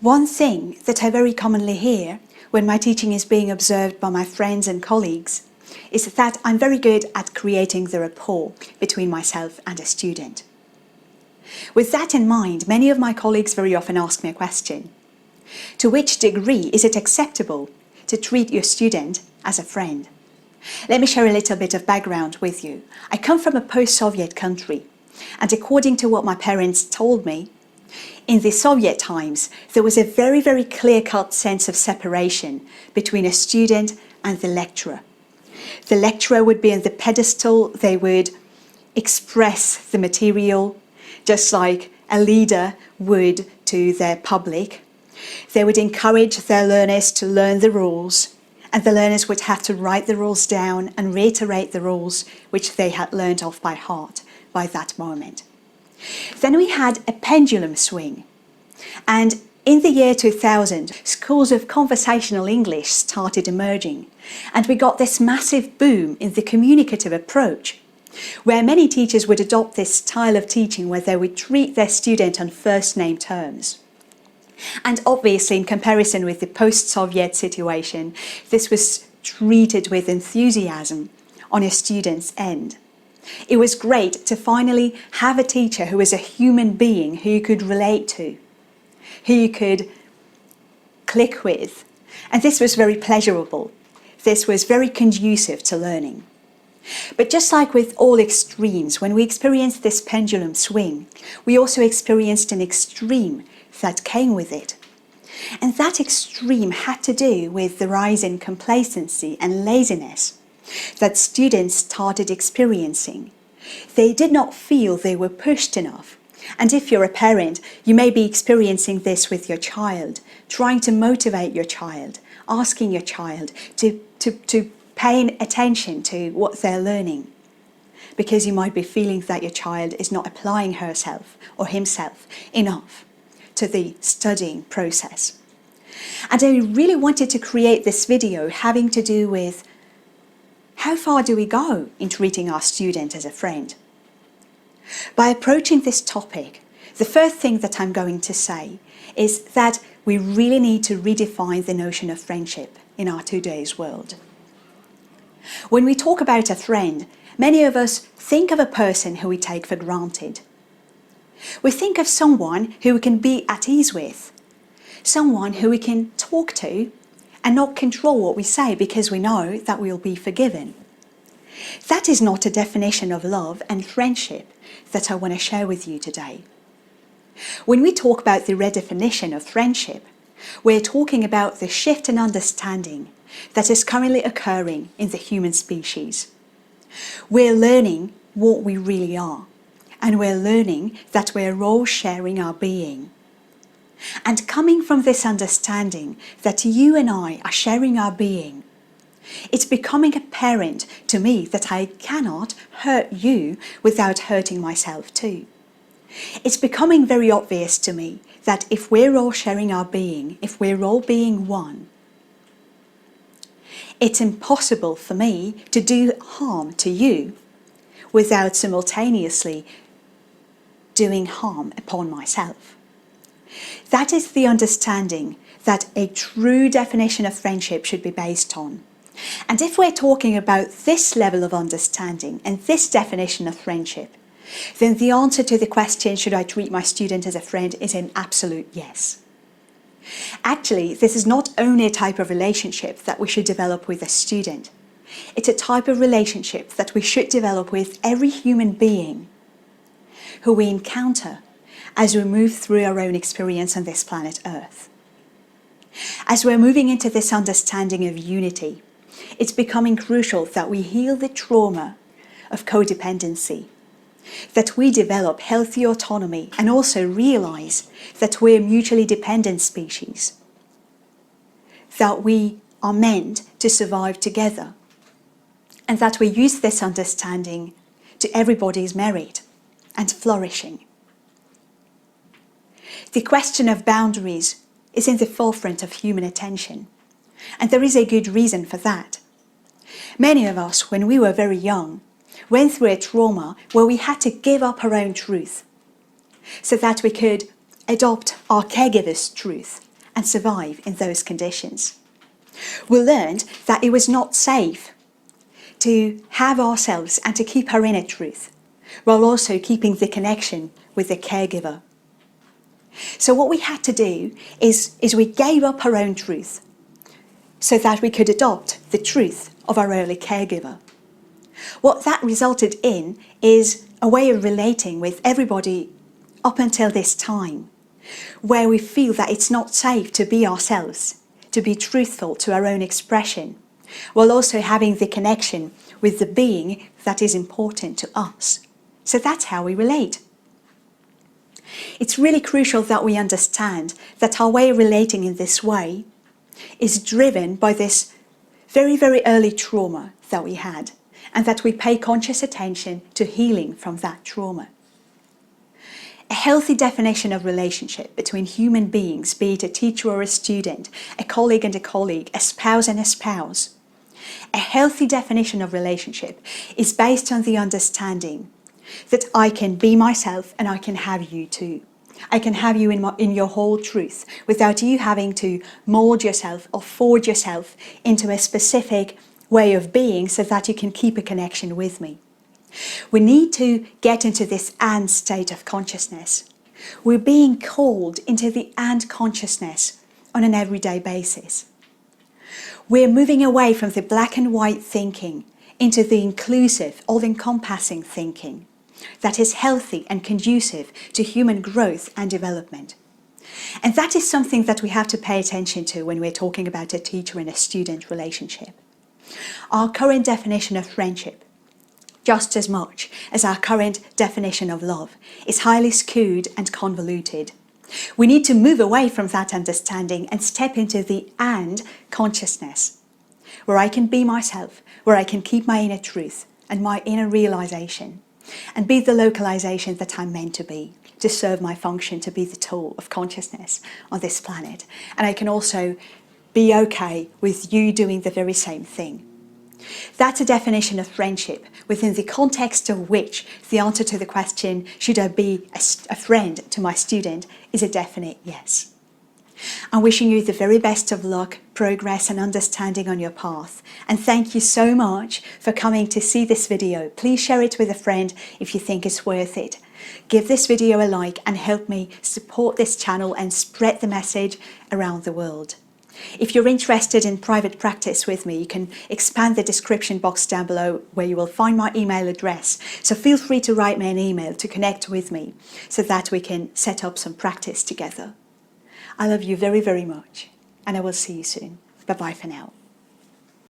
One thing that I very commonly hear when my teaching is being observed by my friends and colleagues is that I'm very good at creating the rapport between myself and a student. With that in mind, many of my colleagues very often ask me a question. To which degree is it acceptable to treat your student as a friend? Let me share a little bit of background with you. I come from a post-Soviet country, and according to what my parents told me, in the Soviet times, there was a very, very clear-cut sense of separation between a student and the lecturer. The lecturer would be on the pedestal, they would express the material, just like a leader would to their public. They would encourage their learners to learn the rules, and the learners would have to write the rules down and reiterate the rules which they had learned off by heart by that moment. Then we had a pendulum swing, and in the year 2000, schools of conversational English started emerging, and we got this massive boom in the communicative approach, where many teachers would adopt this style of teaching where they would treat their student on first-name terms. And obviously, in comparison with the post-Soviet situation, this was treated with enthusiasm on a student's end. It was great to finally have a teacher who was a human being who you could relate to, who you could click with. And this was very pleasurable. This was very conducive to learning. But just like with all extremes, when we experienced this pendulum swing, we also experienced an extreme that came with it. And that extreme had to do with the rise in complacency and laziness that students started experiencing. They did not feel they were pushed enough. And if you're a parent, you may be experiencing this with your child, trying to motivate your child, asking your child to pay attention to what they're learning, because you might be feeling that your child is not applying herself or himself enough to the studying process. And I really wanted to create this video having to do with how far do we go in treating our student as a friend? By approaching this topic, the first thing that I'm going to say is that we really need to redefine the notion of friendship in our today's world. When we talk about a friend, many of us think of a person who we take for granted. We think of someone who we can be at ease with, someone who we can talk to and not control what we say because we know that we'll be forgiven. That is not a definition of love and friendship that I want to share with you today. When we talk about the redefinition of friendship, we're talking about the shift in understanding that is currently occurring in the human species. We're learning what we really are, and we're learning that we're all sharing our being. And coming from this understanding that you and I are sharing our being, it's becoming apparent to me that I cannot hurt you without hurting myself too. It's becoming very obvious to me that if we're all sharing our being, if we're all being one, it's impossible for me to do harm to you without simultaneously doing harm upon myself. That is the understanding that a true definition of friendship should be based on. And if we're talking about this level of understanding and this definition of friendship, then the answer to the question, should I treat my student as a friend, is an absolute yes. Actually, this is not only a type of relationship that we should develop with a student. It's a type of relationship that we should develop with every human being who we encounter as we move through our own experience on this planet Earth. As we're moving into this understanding of unity, it's becoming crucial that we heal the trauma of codependency, that we develop healthy autonomy and also realize that we're a mutually dependent species, that we are meant to survive together, and that we use this understanding to everybody's merit and flourishing. The question of boundaries is in the forefront of human attention, and there is a good reason for that. Many of us, when we were very young, went through a trauma where we had to give up our own truth so that we could adopt our caregiver's truth and survive in those conditions. We learned that it was not safe to have ourselves and to keep our inner truth, while also keeping the connection with the caregiver. So what we had to do is we gave up our own truth so that we could adopt the truth of our early caregiver. What that resulted in is a way of relating with everybody up until this time, where we feel that it's not safe to be ourselves, to be truthful to our own expression, while also having the connection with the being that is important to us. So that's how we relate. It's really crucial that we understand that our way of relating in this way is driven by this very, very early trauma that we had, and that we pay conscious attention to healing from that trauma. A healthy definition of relationship between human beings, be it a teacher or a student, a colleague and a colleague, a spouse and a spouse, a healthy definition of relationship is based on the understanding that I can be myself and I can have you too. I can have you in your whole truth without you having to mold yourself or forge yourself into a specific way of being so that you can keep a connection with me. We need to get into this and state of consciousness. We're being called into the and consciousness on an everyday basis. We're moving away from the black and white thinking into the inclusive, all-encompassing thinking that is healthy and conducive to human growth and development. And that is something that we have to pay attention to when we're talking about a teacher and a student relationship. Our current definition of friendship, just as much as our current definition of love, is highly skewed and convoluted. We need to move away from that understanding and step into the and consciousness, where I can be myself, where I can keep my inner truth and my inner realization, and be the localization that I'm meant to be, to serve my function, to be the tool of consciousness on this planet. And I can also be okay with you doing the very same thing. That's a definition of friendship within the context of which the answer to the question, should I be a friend to my student, is a definite yes. I'm wishing you the very best of luck, progress and understanding on your path. And thank you so much for coming to see this video. Please share it with a friend if you think it's worth it. Give this video a like and help me support this channel and spread the message around the world. If you're interested in private practice with me, you can expand the description box down below where you will find my email address. So feel free to write me an email to connect with me so that we can set up some practice together. I love you very, very much, and I will see you soon. Bye-bye for now.